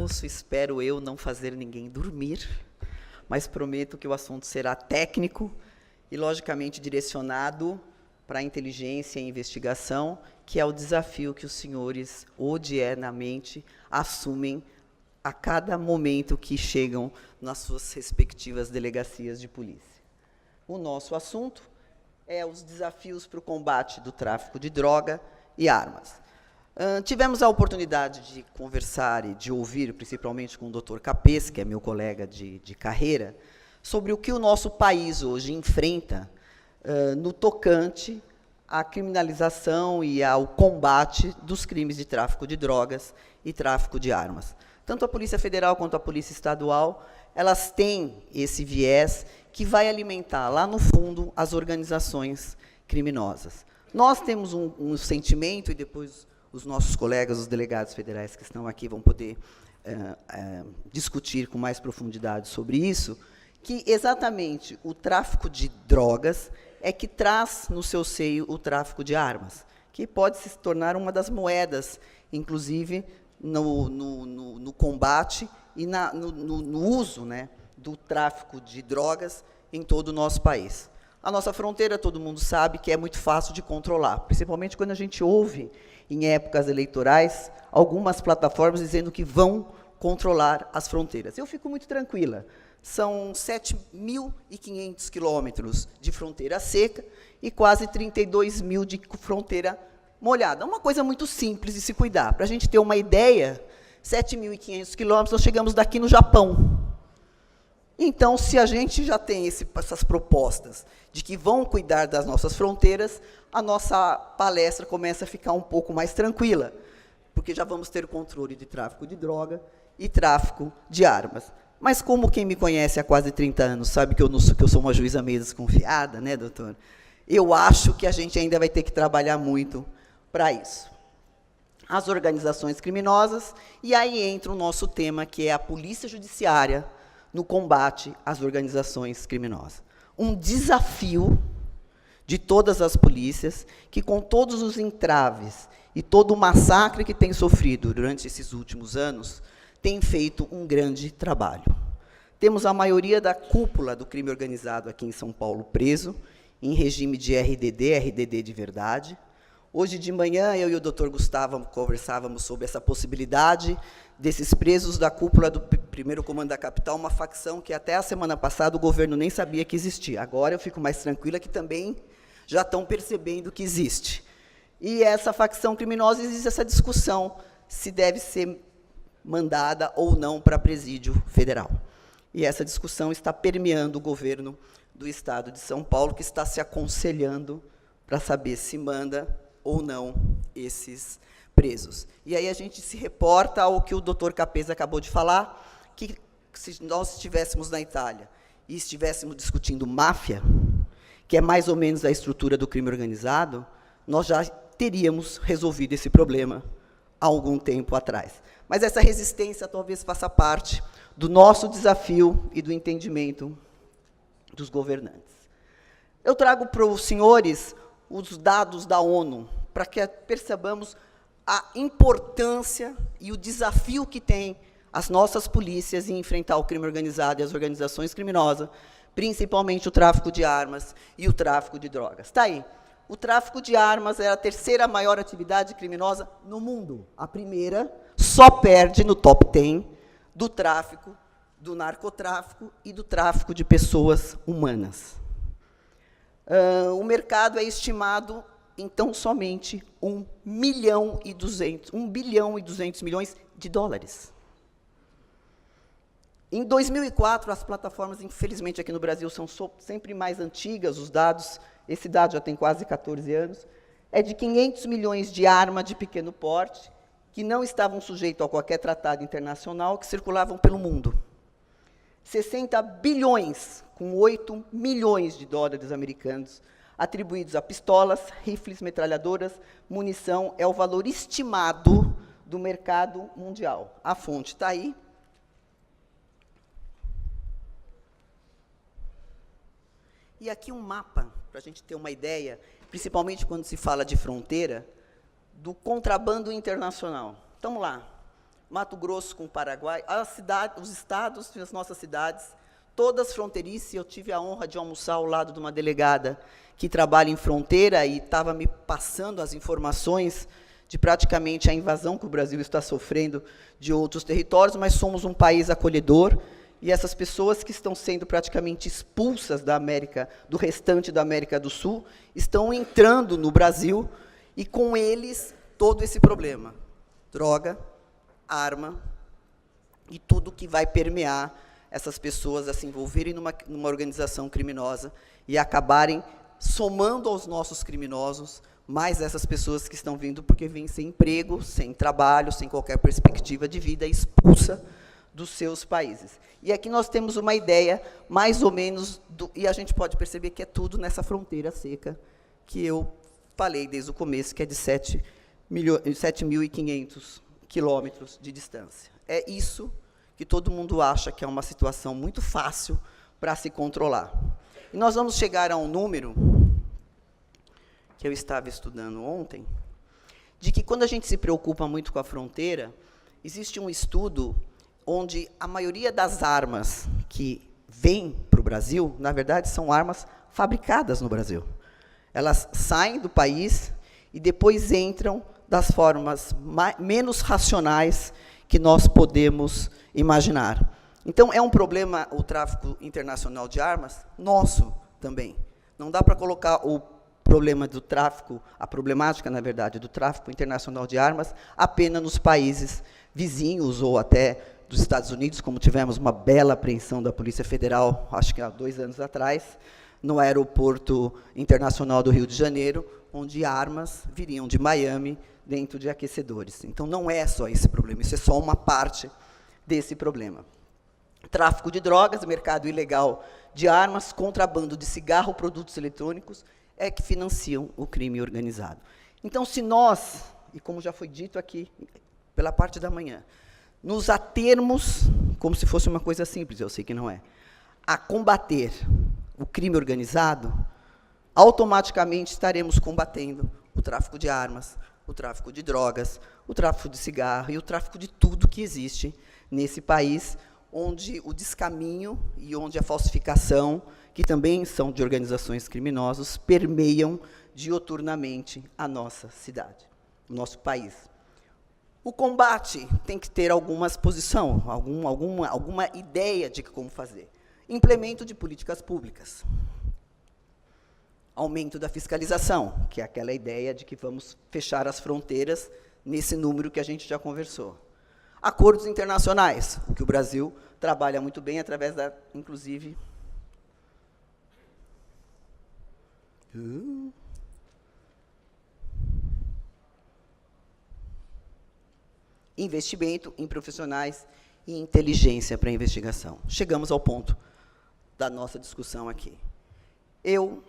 almoço, espero eu não fazer ninguém dormir, mas prometo que o assunto será técnico e, logicamente, direcionado para a inteligência e investigação, que é o desafio que os senhores, odiernamente, assumem a cada momento que chegam nas suas respectivas delegacias de polícia. O nosso assunto é os desafios para o combate do tráfico de droga e armas. Tivemos a oportunidade de conversar e de ouvir, principalmente com o Dr. Capês, que é meu colega de carreira, sobre o que o nosso país hoje enfrenta no tocante à criminalização e ao combate dos crimes de tráfico de drogas e tráfico de armas. Tanto a Polícia Federal quanto a Polícia Estadual, elas têm esse viés que vai alimentar, lá no fundo, as organizações criminosas. Nós temos um sentimento, e depois os nossos colegas, os delegados federais que estão aqui, vão poder discutir com mais profundidade sobre isso, que exatamente o tráfico de drogas é que traz no seu seio o tráfico de armas, que pode se tornar uma das moedas, inclusive, no combate e no uso, né, do tráfico de drogas em todo o nosso país. A nossa fronteira, todo mundo sabe que é muito fácil de controlar, principalmente quando a gente ouve, em épocas eleitorais, algumas plataformas dizendo que vão controlar as fronteiras. Eu fico muito tranquila. São 7.500 quilômetros de fronteira seca e quase 32 mil de fronteira molhada. É uma coisa muito simples de se cuidar. Para a gente ter uma ideia, 7.500 quilômetros, nós chegamos daqui no Japão. Então, se a gente já tem essas propostas de que vão cuidar das nossas fronteiras, a nossa palestra começa a ficar um pouco mais tranquila, porque já vamos ter controle de tráfico de droga e tráfico de armas. Mas como quem me conhece há quase 30 anos sabe que eu sou uma juíza meio desconfiada, né, doutor? Eu acho que a gente ainda vai ter que trabalhar muito para isso. As organizações criminosas, e aí entra o nosso tema, que é a polícia judiciária no combate às organizações criminosas. Um desafio de todas as polícias, que com todos os entraves e todo o massacre que tem sofrido durante esses últimos anos, tem feito um grande trabalho. Temos a maioria da cúpula do crime organizado aqui em São Paulo preso, em regime de RDD de verdade. Hoje de manhã, eu e o doutor Gustavo conversávamos sobre essa possibilidade desses presos da cúpula do primeiro comando da capital, uma facção que até a semana passada o governo nem sabia que existia. Agora eu fico mais tranquila que também já estão percebendo que existe. E essa facção criminosa, existe essa discussão se deve ser mandada ou não para presídio federal. E essa discussão está permeando o governo do Estado de São Paulo, que está se aconselhando para saber se manda ou não esses presos. E aí a gente se reporta ao que o doutor Capês acabou de falar, que se nós estivéssemos na Itália e estivéssemos discutindo máfia, que é mais ou menos a estrutura do crime organizado, nós já teríamos resolvido esse problema há algum tempo atrás. Mas essa resistência talvez faça parte do nosso desafio e do entendimento dos governantes. Eu trago para os senhores os dados da ONU, para que percebamos a importância e o desafio que tem as nossas polícias em enfrentar o crime organizado e as organizações criminosas, principalmente o tráfico de armas e o tráfico de drogas. Está aí. O tráfico de armas é a terceira maior atividade criminosa no mundo. A primeira só perde no top 10 do tráfico, do narcotráfico e do tráfico de pessoas humanas. O mercado é estimado em tão somente 1 bilhão e 200 milhões de dólares. Em 2004, as plataformas, infelizmente, aqui no Brasil, são sempre mais antigas, os dados, esse dado já tem quase 14 anos, é de 500 milhões de armas de pequeno porte, que não estavam sujeitos a qualquer tratado internacional, que circulavam pelo mundo. 60 bilhões, com 8 milhões de dólares americanos, atribuídos a pistolas, rifles, metralhadoras, munição, é o valor estimado do mercado mundial. A fonte está aí. E aqui um mapa, para a gente ter uma ideia, principalmente quando se fala de fronteira, do contrabando internacional. Então, lá, Mato Grosso com o Paraguai, os estados, as nossas cidades, todas fronteiriças. Eu tive a honra de almoçar ao lado de uma delegada que trabalha em fronteira e estava me passando as informações de praticamente a invasão que o Brasil está sofrendo de outros territórios, mas somos um país acolhedor, e essas pessoas que estão sendo praticamente expulsas da América, do restante da América do Sul, estão entrando no Brasil, e com eles todo esse problema: droga, arma e tudo que vai permear essas pessoas a se envolverem numa organização criminosa e acabarem somando aos nossos criminosos mais essas pessoas que estão vindo porque vêm sem emprego, sem trabalho, sem qualquer perspectiva de vida, expulsa dos seus países. E aqui nós temos uma ideia, mais ou menos, e a gente pode perceber que é tudo nessa fronteira seca que eu falei desde o começo, que é de 7.500 quilômetros de distância. É isso que todo mundo acha que é uma situação muito fácil para se controlar. E nós vamos chegar a um número que eu estava estudando ontem, de que quando a gente se preocupa muito com a fronteira, existe um estudo onde a maioria das armas que vêm para o Brasil, na verdade, são armas fabricadas no Brasil. Elas saem do país e depois entram das formas menos racionais que nós podemos imaginar. Então, é um problema o tráfico internacional de armas nosso também. Não dá para colocar o problema do tráfico, a problemática, na verdade, do tráfico internacional de armas apenas nos países vizinhos ou até dos Estados Unidos, como tivemos uma bela apreensão da Polícia Federal, acho que há 2 anos atrás, no aeroporto internacional do Rio de Janeiro, onde armas viriam de Miami dentro de aquecedores. Então, não é só esse problema, isso é só uma parte desse problema. Tráfico de drogas, mercado ilegal de armas, contrabando de cigarro, produtos eletrônicos, é que financiam o crime organizado. Então, se nós, e como já foi dito aqui pela parte da manhã, nos atermos, como se fosse uma coisa simples, eu sei que não é, a combater o crime organizado, automaticamente estaremos combatendo o tráfico de armas, o tráfico de drogas, o tráfico de cigarro e o tráfico de tudo que existe nesse país, onde o descaminho e onde a falsificação, que também são de organizações criminosas, permeiam dioturnamente a nossa cidade, o nosso país. O combate tem que ter alguma posição, alguma ideia de como fazer. Implemento de políticas públicas. Aumento da fiscalização, que é aquela ideia de que vamos fechar as fronteiras nesse número que a gente já conversou. Acordos internacionais, o que o Brasil trabalha muito bem através da, inclusive, investimento em profissionais e inteligência para a investigação. Chegamos ao ponto da nossa discussão aqui. Eu,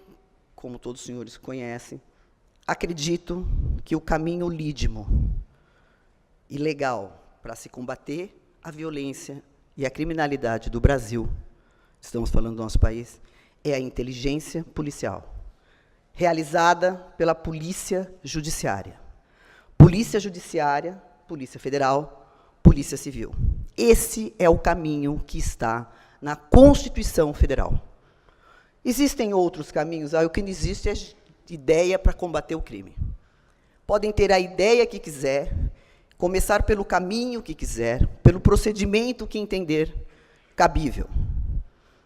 como todos os senhores conhecem, acredito que o caminho lídimo e legal para se combater a violência e a criminalidade do Brasil, estamos falando do nosso país, é a inteligência policial, realizada pela Polícia Judiciária. Polícia Judiciária, Polícia Federal, Polícia Civil. Esse é o caminho que está na Constituição Federal. Existem outros caminhos, o que não existe é ideia para combater o crime. Podem ter a ideia que quiser, começar pelo caminho que quiser, pelo procedimento que entender cabível,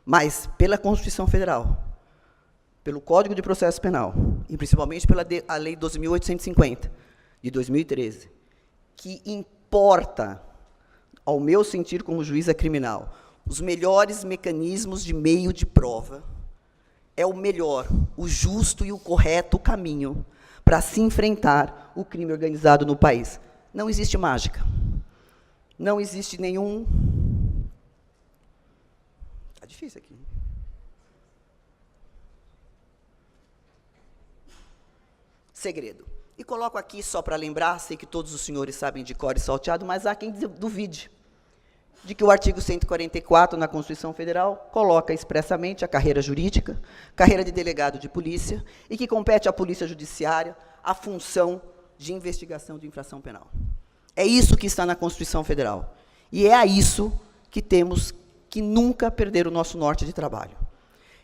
mas pela Constituição Federal, pelo Código de Processo Penal, e principalmente pela Lei 12.850, de 2013, que importa, ao meu sentir como juíza criminal, os melhores mecanismos de meio de prova, é o melhor, o justo e o correto caminho para se enfrentar o crime organizado no país. Não existe mágica. Não existe nenhum... Está difícil aqui. Segredo. E coloco aqui, só para lembrar, sei que todos os senhores sabem de cor e salteado, mas há quem duvide de que o artigo 144 na Constituição Federal coloca expressamente a carreira jurídica, carreira de delegado de polícia, e que compete à Polícia Judiciária a função de investigação de infração penal. É isso que está na Constituição Federal. E é a isso que temos que nunca perder o nosso norte de trabalho.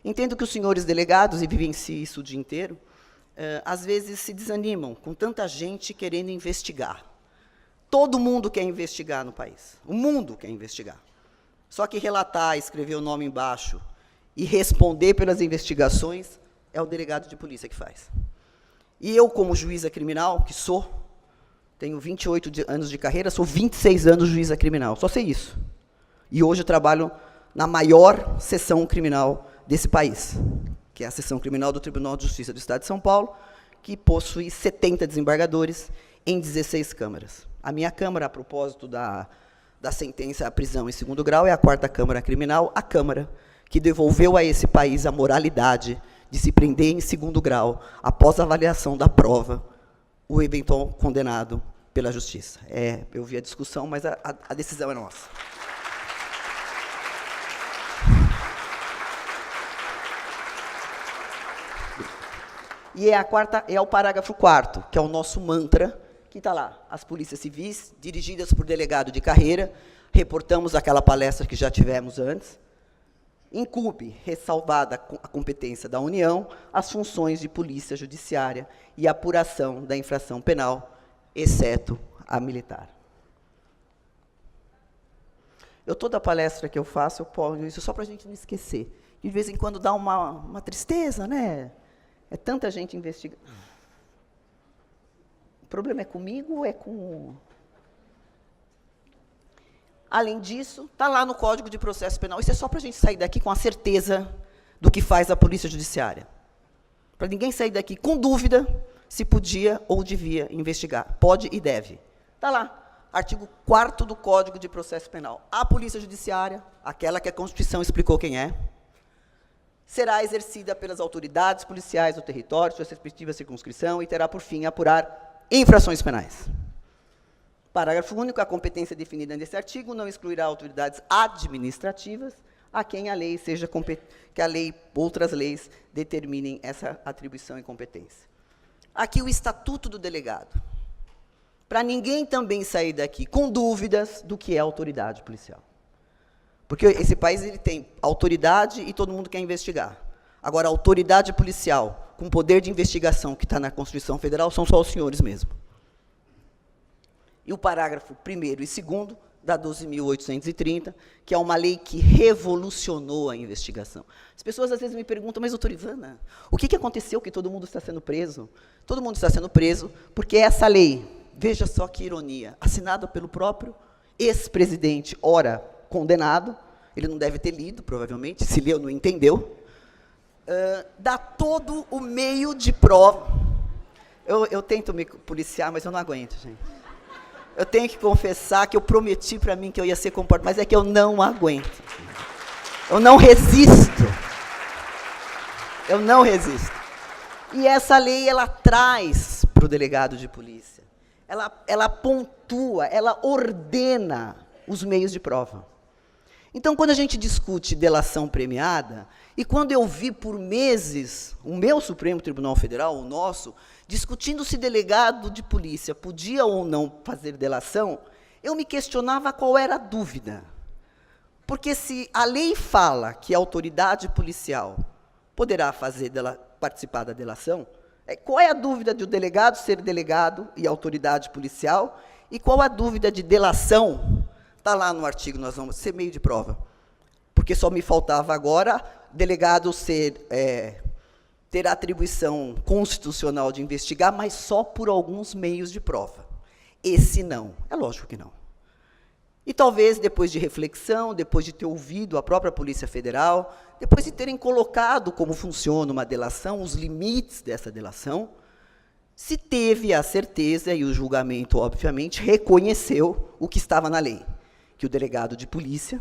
Entendo que os senhores delegados, e vivenciam isso o dia inteiro, às vezes se desanimam com tanta gente querendo investigar. Todo mundo quer investigar no país. O mundo quer investigar. Só que relatar, escrever o nome embaixo e responder pelas investigações é o delegado de polícia que faz. E eu, como juíza criminal, que sou, tenho 28 anos de carreira, sou 26 anos juíza criminal, só sei isso. E hoje eu trabalho na maior seção criminal desse país, que é a seção criminal do Tribunal de Justiça do Estado de São Paulo, que possui 70 desembargadores em 16 câmaras. A minha Câmara, a propósito da sentença à prisão em 2º grau, é a 4ª Câmara Criminal, a Câmara que devolveu a esse país a moralidade de se prender em 2º grau, após a avaliação da prova, o eventual condenado pela Justiça. Eu vi a discussão, mas a decisão é nossa. E é o parágrafo 4º, que é o nosso mantra, que está lá. As polícias civis, dirigidas por delegado de carreira, reportamos aquela palestra que já tivemos antes, incumbe, ressalvada a competência da União, as funções de polícia judiciária e apuração da infração penal, exceto a militar. Toda palestra que eu faço, eu ponho isso só para a gente não esquecer. De vez em quando dá uma tristeza, né? É tanta gente investigando. O problema é comigo ou é com... Além disso, está lá no Código de Processo Penal. Isso é só para a gente sair daqui com a certeza do que faz a Polícia Judiciária. Para ninguém sair daqui com dúvida se podia ou devia investigar. Pode e deve. Está lá, artigo 4º do Código de Processo Penal. A Polícia Judiciária, aquela que a Constituição explicou quem é, será exercida pelas autoridades policiais do território, sua respectiva circunscrição, e terá por fim apurar infrações penais. Parágrafo único, a competência definida nesse artigo não excluirá autoridades administrativas a quem a lei seja que a lei, outras leis, determinem essa atribuição e competência. Aqui o Estatuto do Delegado. Para ninguém também sair daqui com dúvidas do que é autoridade policial. Porque esse país ele tem autoridade e todo mundo quer investigar. Agora, a autoridade policial, com poder de investigação que está na Constituição Federal, são só os senhores mesmo. E o parágrafo 1º e 2º da 12.830, que é uma lei que revolucionou a investigação. As pessoas às vezes me perguntam, mas, doutora Ivana, o que aconteceu que todo mundo está sendo preso? Todo mundo está sendo preso porque essa lei, veja só que ironia, assinada pelo próprio ex-presidente, ora condenado, ele não deve ter lido, provavelmente, se leu, não entendeu, dá todo o meio de prova. Eu tento me policiar, mas eu não aguento, gente. Eu tenho que confessar que eu prometi para mim que eu ia ser comportado, mas é que eu não aguento. Eu não resisto. Eu não resisto. E essa lei, ela traz para o delegado de polícia, ela pontua, ela ordena os meios de prova. Então, quando a gente discute delação premiada, e quando eu vi por meses o meu Supremo Tribunal Federal, o nosso, discutindo se delegado de polícia podia ou não fazer delação, eu me questionava qual era a dúvida. Porque se a lei fala que a autoridade policial poderá participar da delação, qual é a dúvida de o delegado ser delegado e autoridade policial, e qual a dúvida de delação? Está lá no artigo, nós vamos ser meio de prova. Porque só me faltava agora delegado ter a atribuição constitucional de investigar, mas só por alguns meios de prova. Esse não. É lógico que não. E talvez, depois de reflexão, depois de ter ouvido a própria Polícia Federal, depois de terem colocado como funciona uma delação, os limites dessa delação, se teve a certeza, e o julgamento, obviamente, reconheceu o que estava na lei, que o delegado de polícia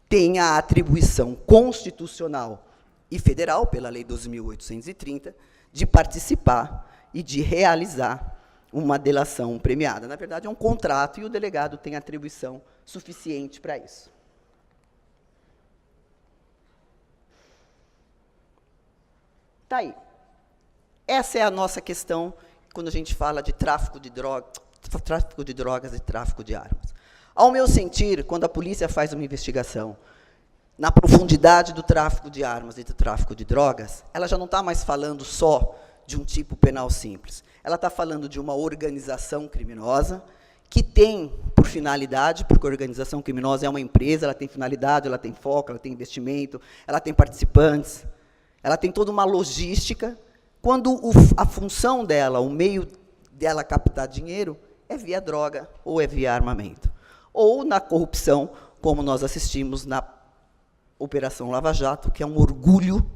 tem a atribuição constitucional e federal, pela Lei 12.830, de participar e de realizar uma delação premiada. Na verdade, é um contrato e o delegado tem atribuição suficiente para isso. Está aí. Essa é a nossa questão quando a gente fala de tráfico de drogas, tráfico de drogas e tráfico de armas. Ao meu sentir, quando a polícia faz uma investigação na profundidade do tráfico de armas e do tráfico de drogas, ela já não está mais falando só de um tipo penal simples. Ela está falando de uma organização criminosa que tem por finalidade, porque a organização criminosa é uma empresa, ela tem finalidade, ela tem foco, ela tem investimento, ela tem participantes, ela tem toda uma logística, quando a função dela, o meio dela captar dinheiro, é via droga ou é via armamento. Ou na corrupção, como nós assistimos na Operação Lava Jato, que é um orgulho,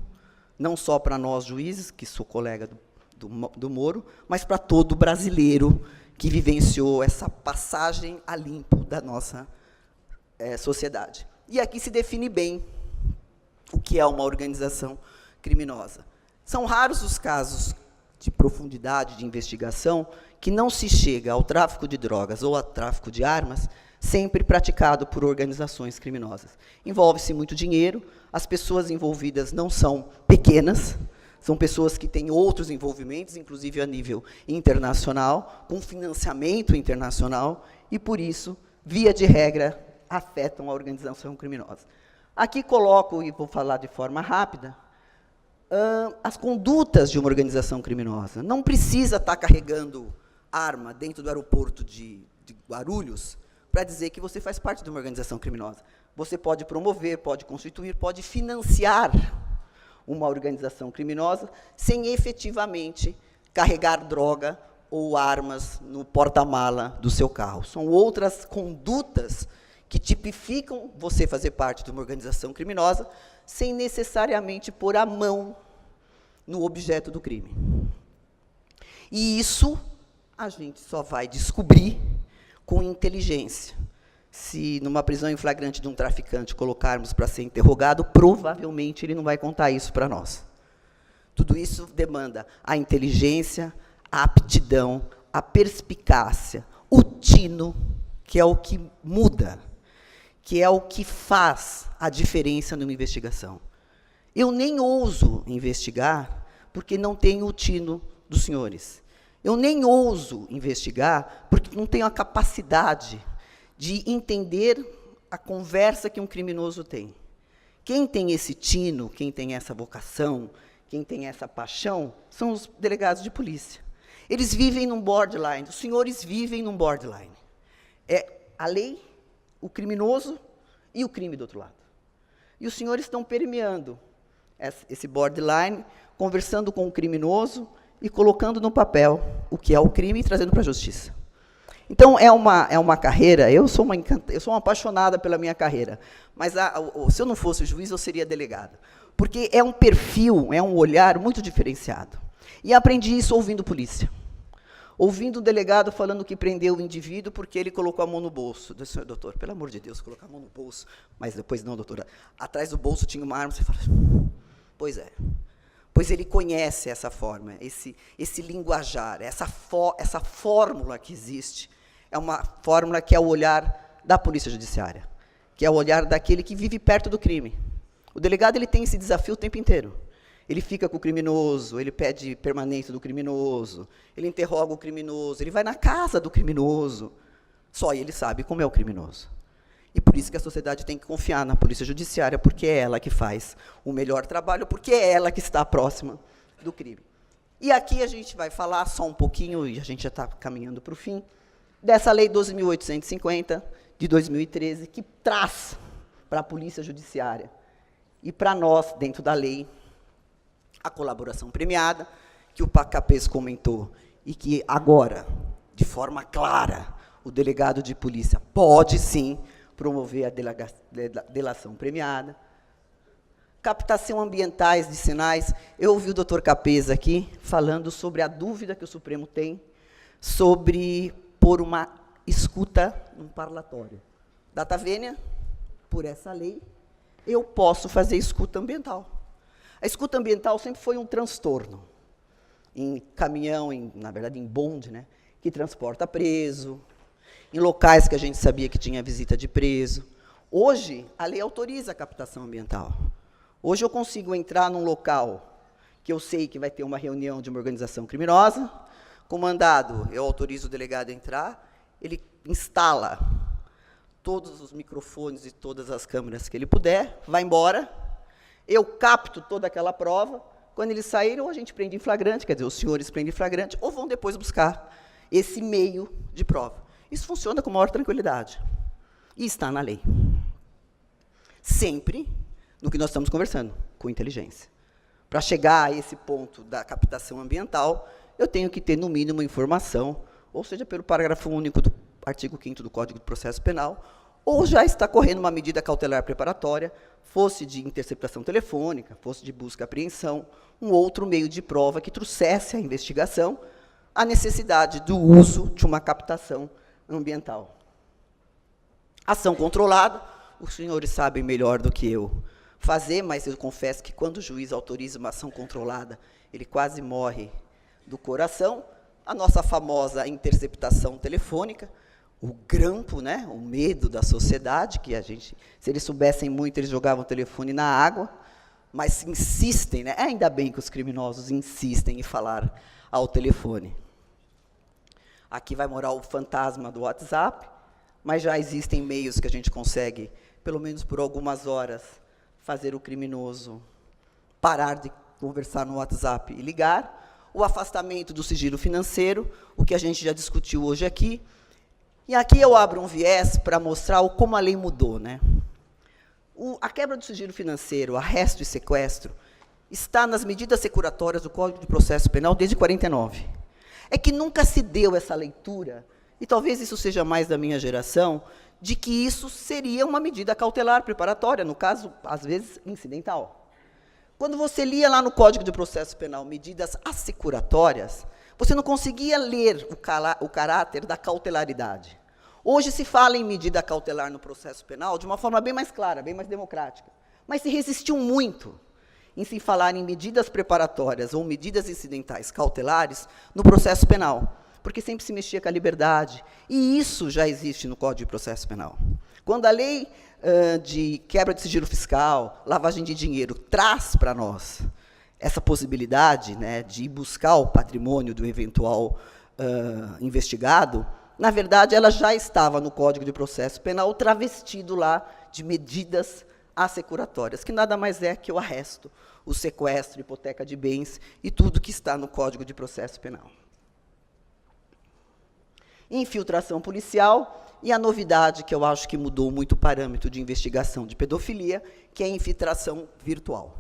não só para nós juízes, que sou colega do Moro, mas para todo brasileiro que vivenciou essa passagem a limpo da nossa sociedade. E aqui se define bem o que é uma organização criminosa. São raros os casos de profundidade de investigação que não se chega ao tráfico de drogas ou ao tráfico de armas, sempre praticado por organizações criminosas. Envolve-se muito dinheiro, as pessoas envolvidas não são pequenas, são pessoas que têm outros envolvimentos, inclusive a nível internacional, com financiamento internacional, e, por isso, via de regra, afetam a organização criminosa. Aqui coloco, e vou falar de forma rápida, as condutas de uma organização criminosa. Não precisa estar carregando arma dentro do aeroporto de Guarulhos para dizer que você faz parte de uma organização criminosa. Você pode promover, pode constituir, pode financiar uma organização criminosa sem efetivamente carregar droga ou armas no porta-mala do seu carro. São outras condutas que tipificam você fazer parte de uma organização criminosa sem necessariamente pôr a mão no objeto do crime. E isso a gente só vai descobrir com inteligência. Se numa prisão em flagrante de um traficante colocarmos para ser interrogado, provavelmente ele não vai contar isso para nós. Tudo isso demanda a inteligência, a aptidão, a perspicácia, o tino, que é o que muda, que é o que faz a diferença numa investigação. Eu nem ouso investigar porque não tenho o tino dos senhores. Eu nem ouso investigar porque não tenho a capacidade de entender a conversa que um criminoso tem. Quem tem esse tino, quem tem essa vocação, quem tem essa paixão, são os delegados de polícia. Eles vivem num borderline, os senhores vivem num borderline. É a lei, o criminoso e o crime do outro lado. E os senhores estão permeando esse borderline, conversando com o criminoso e colocando no papel o que é o crime e trazendo para a justiça. Então, é uma carreira, eu sou uma apaixonada pela minha carreira, mas se eu não fosse juiz, eu seria delegado. Porque é um perfil, é um olhar muito diferenciado. E aprendi isso ouvindo polícia. Ouvindo o delegado falando que prendeu o indivíduo porque ele colocou a mão no bolso. Eu disse, doutor, pelo amor de Deus, colocar a mão no bolso. Mas depois, não, doutora, atrás do bolso tinha uma arma. Você fala, pois é. Pois ele conhece essa forma, esse linguajar, essa fórmula que existe, é uma fórmula que é o olhar da polícia judiciária, que é o olhar daquele que vive perto do crime. O delegado ele tem esse desafio o tempo inteiro. Ele fica com o criminoso, ele pede permanência do criminoso, ele interroga o criminoso, ele vai na casa do criminoso. Só ele sabe como é o criminoso. E por isso que a sociedade tem que confiar na polícia judiciária, porque é ela que faz o melhor trabalho, porque é ela que está próxima do crime. E aqui a gente vai falar só um pouquinho, e a gente já está caminhando para o fim, dessa Lei 12.850, de 2013, que traz para a polícia judiciária e para nós, dentro da lei, a colaboração premiada, que o Capês comentou, e que agora, de forma clara, o delegado de polícia pode, sim, promover a delação premiada. Captação ambientais de sinais. Eu ouvi o doutor Capês aqui falando sobre a dúvida que o Supremo tem sobre pôr uma escuta num parlatório. Data vênia, por essa lei, eu posso fazer escuta ambiental. A escuta ambiental sempre foi um transtorno. Em caminhão, na verdade, em bonde, né, que transporta preso, em locais que a gente sabia que tinha visita de preso. Hoje, a lei autoriza a captação ambiental. Hoje eu consigo entrar num local que eu sei que vai ter uma reunião de uma organização criminosa, comandado, eu autorizo o delegado a entrar, ele instala todos os microfones e todas as câmeras que ele puder, vai embora, eu capto toda aquela prova, quando eles saírem, ou a gente prende em flagrante, quer dizer, os senhores prendem em flagrante, ou vão depois buscar esse meio de prova. Isso funciona com maior tranquilidade. E está na lei. Sempre no que nós estamos conversando, com inteligência. Para chegar a esse ponto da captação ambiental, eu tenho que ter, no mínimo, informação, ou seja, pelo parágrafo único do artigo 5º do Código de Processo Penal, ou já está correndo uma medida cautelar preparatória, fosse de interceptação telefônica, fosse de busca e apreensão, um outro meio de prova que trouxesse à investigação a necessidade do uso de uma captação ambiental. Ação controlada, os senhores sabem melhor do que eu fazer, mas eu confesso que quando o juiz autoriza uma ação controlada, ele quase morre do coração. A nossa famosa interceptação telefônica, o grampo, né, o medo da sociedade, que a gente, se eles soubessem muito, eles jogavam o telefone na água, mas insistem, né, ainda bem que os criminosos insistem em falar ao telefone. Aqui vai morar o fantasma do WhatsApp, mas já existem meios que a gente consegue, pelo menos por algumas horas, fazer o criminoso parar de conversar no WhatsApp e ligar. O afastamento do sigilo financeiro, o que a gente já discutiu hoje aqui. E aqui eu abro um viés para mostrar como a lei mudou, né? A quebra do sigilo financeiro, arresto e sequestro, está nas medidas securatórias do Código de Processo Penal desde 49. É que nunca se deu essa leitura, e talvez isso seja mais da minha geração, de que isso seria uma medida cautelar preparatória, no caso, às vezes, incidental. Quando você lia lá no Código de Processo Penal medidas assecuratórias, você não conseguia ler o caráter da cautelaridade. Hoje se fala em medida cautelar no processo penal de uma forma bem mais clara, bem mais democrática. Mas se resistiu muito em se falar em medidas preparatórias ou medidas incidentais cautelares no processo penal, porque sempre se mexia com a liberdade. E isso já existe no Código de Processo Penal. Quando a lei de quebra de sigilo fiscal, lavagem de dinheiro, traz para nós essa possibilidade, né, de ir buscar o patrimônio do eventual investigado, na verdade, ela já estava no Código de Processo Penal, travestido lá de medidas assecuratórias, que nada mais é que o arresto, o sequestro, hipoteca de bens e tudo que está no Código de Processo Penal. Infiltração policial e a novidade que eu acho que mudou muito o parâmetro de investigação de pedofilia, que é a infiltração virtual.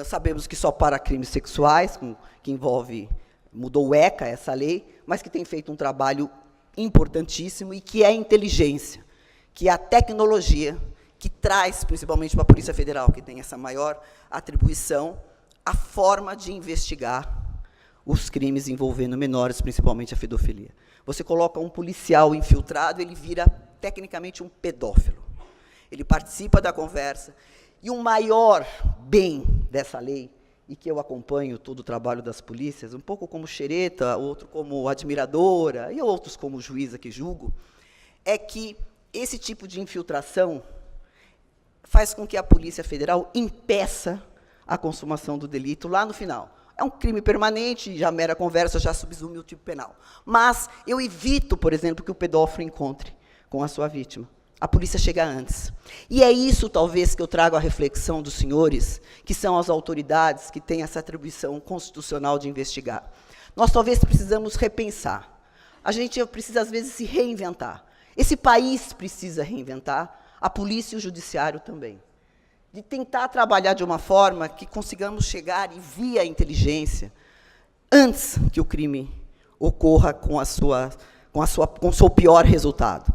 Sabemos que só para crimes sexuais, que envolve, mudou o ECA, essa lei, mas que tem feito um trabalho importantíssimo e que é a inteligência, que é a tecnologia que traz, principalmente para a Polícia Federal, que tem essa maior atribuição, a forma de investigar os crimes envolvendo menores, principalmente a pedofilia. Você coloca um policial infiltrado, ele vira, tecnicamente, um pedófilo. Ele participa da conversa. E o maior bem dessa lei, e que eu acompanho todo o trabalho das polícias, um pouco como xereta, outro como admiradora, e outros como juíza que julgo, é que esse tipo de infiltração faz com que a Polícia Federal impeça a consumação do delito lá no final. É um crime permanente, já a mera conversa já subsume o tipo penal. Mas eu evito, por exemplo, que o pedófilo encontre com a sua vítima. A polícia chega antes. E é isso, talvez, que eu trago à reflexão dos senhores, que são as autoridades que têm essa atribuição constitucional de investigar. Nós talvez precisamos repensar. A gente precisa, às vezes, se reinventar. Esse país precisa reinventar, a polícia e o judiciário também. De tentar trabalhar de uma forma que consigamos chegar e via a inteligência, antes que o crime ocorra com o seu pior resultado.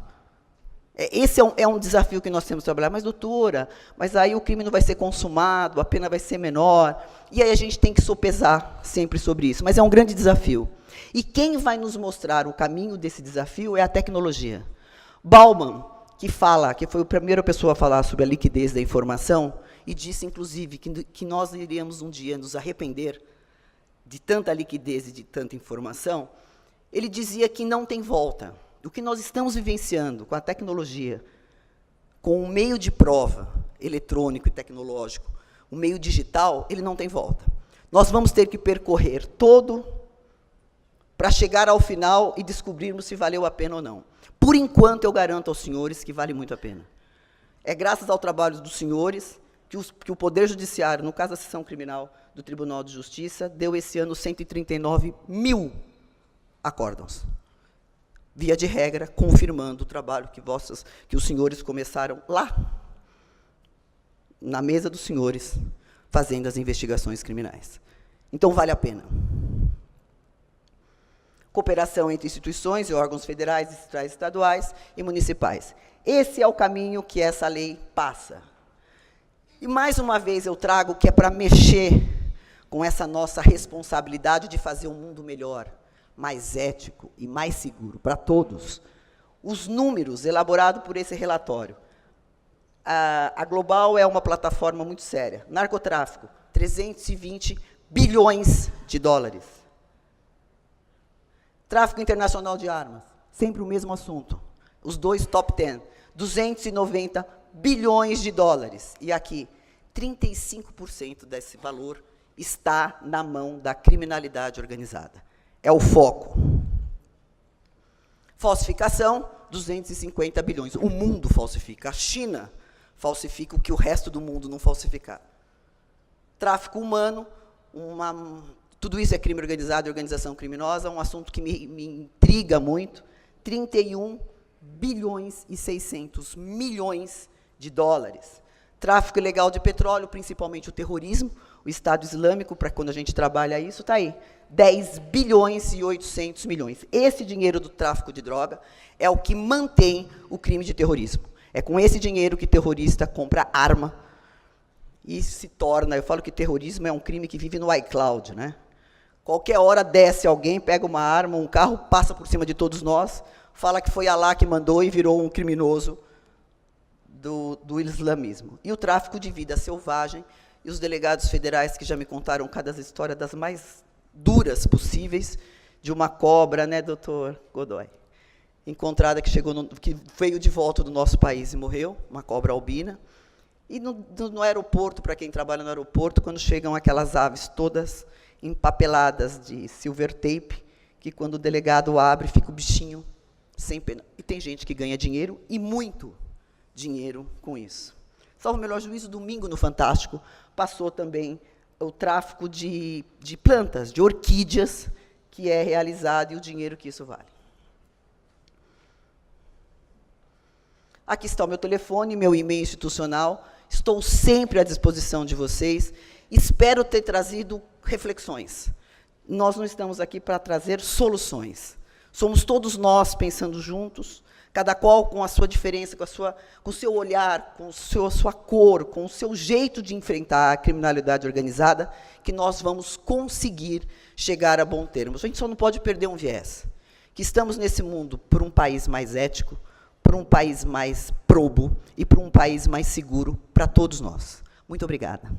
Esse é um desafio que nós temos que trabalhar. Mas, doutora, mas aí o crime não vai ser consumado, a pena vai ser menor, e aí a gente tem que sopesar sempre sobre isso. Mas é um grande desafio. E quem vai nos mostrar o caminho desse desafio é a tecnologia. Bauman, que foi a primeira pessoa a falar sobre a liquidez da informação, e disse, inclusive, que nós iríamos um dia nos arrepender de tanta liquidez e de tanta informação. Ele dizia que não tem volta. O que nós estamos vivenciando com a tecnologia, com o meio de prova eletrônico e tecnológico, o meio digital, ele não tem volta. Nós vamos ter que percorrer todo para chegar ao final e descobrirmos se valeu a pena ou não. Por enquanto, eu garanto aos senhores que vale muito a pena. É graças ao trabalho dos senhores que o Poder Judiciário, no caso da seção criminal do Tribunal de Justiça, deu esse ano 139 mil acórdãos. Via de regra, confirmando o trabalho que os senhores começaram lá, na mesa dos senhores, fazendo as investigações criminais. Então, vale a pena. Cooperação entre instituições e órgãos federais, distritais, estaduais e municipais. Esse é o caminho que essa lei passa. E, mais uma vez, eu trago que é para mexer com essa nossa responsabilidade de fazer um mundo melhor, mais ético e mais seguro para todos. Os números elaborados por esse relatório. A Global é uma plataforma muito séria. Narcotráfico, 320 bilhões de dólares. Tráfico internacional de armas, sempre o mesmo assunto. Os dois top 10, 290 bilhões de dólares. E aqui, 35% desse valor está na mão da criminalidade organizada. É o foco. Falsificação, 250 bilhões. O mundo falsifica. A China falsifica o que o resto do mundo não falsificar. Tráfico humano, tudo isso é crime organizado e organização criminosa, um assunto que me intriga muito, 31 bilhões e 600 milhões de dólares. Tráfico ilegal de petróleo, principalmente o terrorismo, o Estado Islâmico, para quando a gente trabalha isso, está aí, 10 bilhões e 800 milhões. Esse dinheiro do tráfico de droga é o que mantém o crime de terrorismo. É com esse dinheiro que terrorista compra arma e se torna, eu falo que terrorismo é um crime que vive no iCloud, né? Qualquer hora desce alguém, pega uma arma, um carro, passa por cima de todos nós, fala que foi Alá que mandou e virou um criminoso do islamismo. E o tráfico de vida selvagem, e os delegados federais que já me contaram cada história das mais duras possíveis, de uma cobra, né, doutor Godoy? Encontrada que veio de volta do nosso país e morreu, uma cobra albina. E no aeroporto, para quem trabalha no aeroporto, quando chegam aquelas aves todas empapeladas de silver tape, que quando o delegado abre, fica o bichinho sem pena. E tem gente que ganha dinheiro, e muito dinheiro com isso. Salvo o melhor juízo, domingo no Fantástico, passou também o tráfico de plantas, de orquídeas, que é realizado e o dinheiro que isso vale. Aqui está o meu telefone, meu e-mail institucional. Estou sempre à disposição de vocês. Espero ter trazido reflexões. Nós não estamos aqui para trazer soluções. Somos todos nós pensando juntos, cada qual com a sua diferença, com o seu olhar, com a sua cor, com o seu jeito de enfrentar a criminalidade organizada, que nós vamos conseguir chegar a bom termo. A gente só não pode perder um viés, que estamos nesse mundo por um país mais ético, por um país mais probo e por um país mais seguro para todos nós. Muito obrigada.